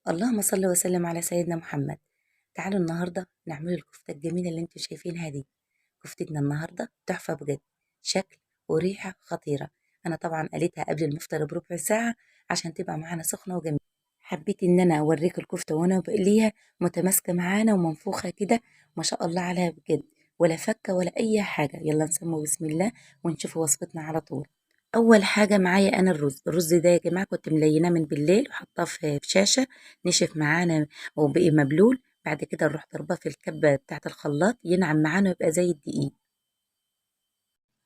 اللهم صل وسلم على سيدنا محمد. تعالوا النهارده نعمل الكفته الجميله اللي انتوا شايفينها دي. كفتتنا النهارده تحفه بجد، شكل وريحه خطيره. انا طبعا قليتها قبل المفطر بربع ساعه عشان تبقى معانا سخنه وجميله. حبيت ان انا اوريك الكفته وانا بقليها متماسكه معانا ومنفوخه كده، ما شاء الله عليها بجد، ولا فكه ولا اي حاجه. يلا نسمو بسم الله ونشوف وصفتنا على طول. اول حاجه معايا انا الرز ده يا جماعه كنت مليناه من بالليل وحطاه في شاشه نشف معانا وبقي مبلول. بعد كده نروح ضرباه في الكبه بتاعه الخلاط ينعم معانا ويبقى زي الدقيق.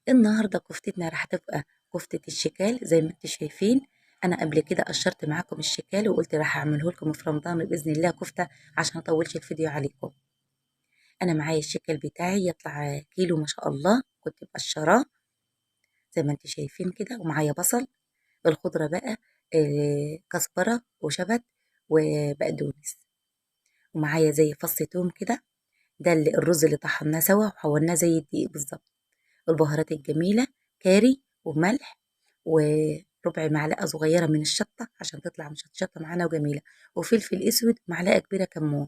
النهارده كفتتنا راح تبقى كفته الشكال زي ما انتم شايفين. انا قبل كده قشرت معاكم الشكال وقلت راح اعمله لكم في رمضان باذن الله كفته عشان ما اطولش الفيديو عليكم. انا معايا الشكل بتاعي يطلع كيلو ما شاء الله، كنت مقشراه زي ما انتم شايفين كده، ومعايا بصل. الخضرة بقى كزبرة وشبت وبقدونس، ومعايا زي فص توم كده. ده اللي الرز اللي طحناه سوا وحولناه زي الدقيق بالظبط. البهارات الجميلة كاري وملح وربع معلقة صغيرة من الشطة عشان تطلع مشطشطة معانا وجميلة، وفلفل اسود معلقة كبيرة كمون.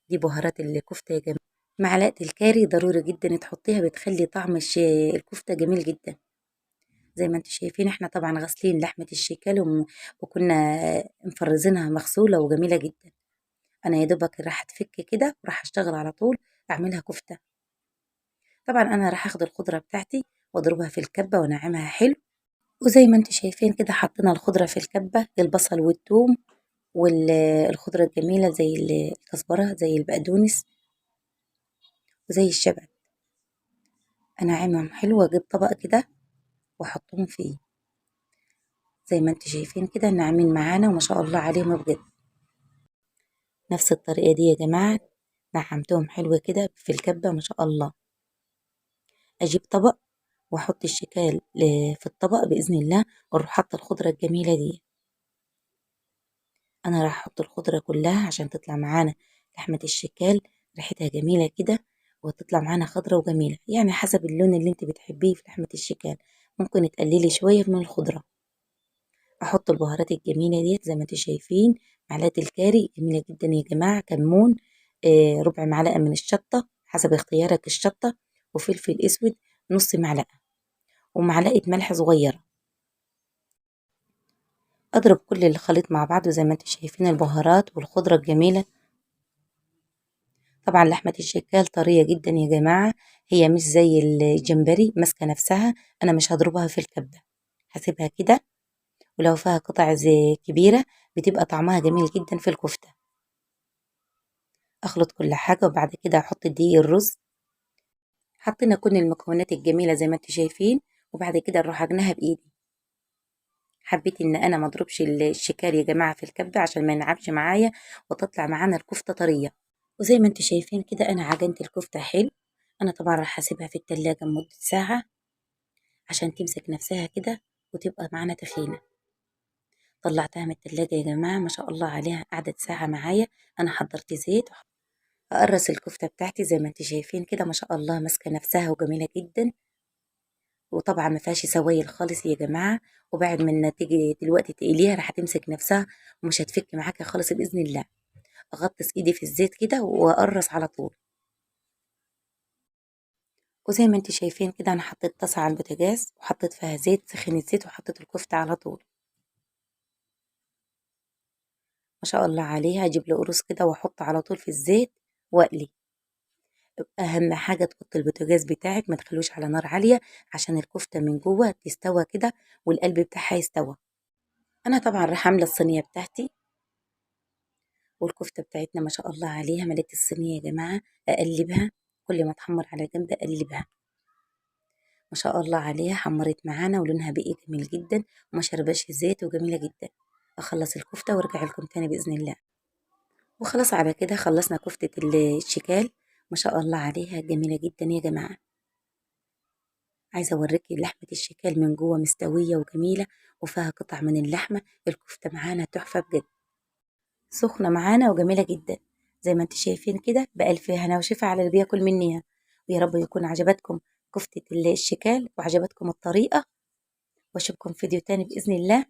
دي بهارات الكفتة يا جماعة. معلقة الكاري ضروري جدا تحطيها، بتخلي طعم الكفتة جميل جدا. زي ما انتم شايفين احنا طبعا غاسلين لحمة الشيكال وكنا مفرزينها مغسولة وجميلة جدا. انا يا دوبك راح تفك كده وراح اشتغل على طول اعملها كفتة. طبعا انا راح اخد الخضرة بتاعتي واضربها في الكبة ونعمها حلو. وزي ما انتم شايفين كده حطينا الخضرة في الكبة، البصل والثوم والخضرة الجميلة زي الكزبرة زي البقدونس وزي الشبت. انا عامهم حلو واجيب طبق كده واحطهم فيه زي ما انتم شايفين كده ناعمين معانا وما شاء الله عليهم بجد. نفس الطريقة دي يا جماعة نعمتهم حلوة كده في الكبة ما شاء الله. أجيب طبق وأحط الشكال في الطبق بإذن الله، وأروح حاطة الخضرة الجميلة دي. أنا راح أحط الخضرة كلها عشان تطلع معانا لحمة الشكال ريحتها جميلة كده، وتطلع معانا خضرة وجميلة، يعني حسب اللون اللي انت بتحبيه في لحمة الشكال. ممكن تقللي شوية من الخضرة. أحط البهارات الجميلة ديت زي ما انتم شايفين. معلقة الكاري جميلة جدا يا جماعة، كمون، ربع معلقة من الشطة حسب اختيارك الشطة، وفلفل أسود نص معلقة، ومعلقة ملح صغيرة. أضرب كل الخليط مع بعضه زي ما انتم شايفين البهارات والخضرة الجميلة. طبعا لحمة الشكال طرية جدا يا جماعة، هي مش زي الجمبري ماسكة نفسها. أنا مش هضربها في الكبة، هسيبها كده، ولو فيها قطع زي كبيرة بتبقى طعمها جميل جدا في الكفتة. أخلط كل حاجة وبعد كده أحط دقيق الرز. حطينا كل المكونات الجميلة زي ما انتم شايفين، وبعد كده نروح عجنها بإيدي. حبيت إن أنا ما اضربش الشكال يا جماعة في الكبة عشان ما ينعبش معايا وتطلع معانا الكفتة طرية. وزي ما انتم شايفين كده أنا عجنت الكفتة حلو. أنا طبعا راح أسيبها في التلاجة لمدة ساعة عشان تمسك نفسها كده وتبقى معانا تخينة. طلعتها من التلاجة يا جماعة ما شاء الله عليها، قعدت ساعة معايا. أنا حضرت زيت أقرص الكفتة بتاعتي زي ما انتم شايفين كده ما شاء الله ماسكة نفسها وجميلة جدا، وطبعا ما فيهاش سوائل خالص يا جماعة. وبعد ما تيجي دلوقتي تقليها راح تمسك نفسها ومش هتفك معاكي خالص بإذن الله. أغطس إيدي في الزيت كده وأقرص على طول. وزي ما انتم شايفين كده أنا حطيت طاسة على البوتاجاز وحطيت فيها زيت، سخن الزيت وحطيت الكفتة على طول. ما شاء الله عليها، أجيب له قرص كده وأحط على طول في الزيت وأقلي. أهم حاجة تحط البوتاجاز بتاعك ما تخلوش على نار عالية عشان الكفتة من جوه تستوى كده والقلب بتاعها يستوى. أنا طبعا راح أملى الصينية بتاعتي، والكفتة بتاعتنا ما شاء الله عليها مليت الصينية يا جماعة. أقلبها كل ما تحمر على جنب أقلبها. ما شاء الله عليها حمرت معانا ولونها بقي جميل جدا وما شربش زيت وجميلة جدا. أخلص الكفتة وارجع لكم تاني بإذن الله. وخلاص على كده خلصنا كفتة الشكال ما شاء الله عليها جميلة جدا يا جماعة. عايزة أوريكي لحمة الشكال من جوه مستوية وجميلة وفيها قطع من اللحمة. الكفتة معانا تحفة بجد، سخنة معانا وجميلة جدا زي ما انتم شايفين كده. بألف هنا وشفا على اللي بياكل منيها. ويا رب يكون عجبتكم كفتة الشكال وعجبتكم الطريقة، واشوفكم فيديو تاني بإذن الله.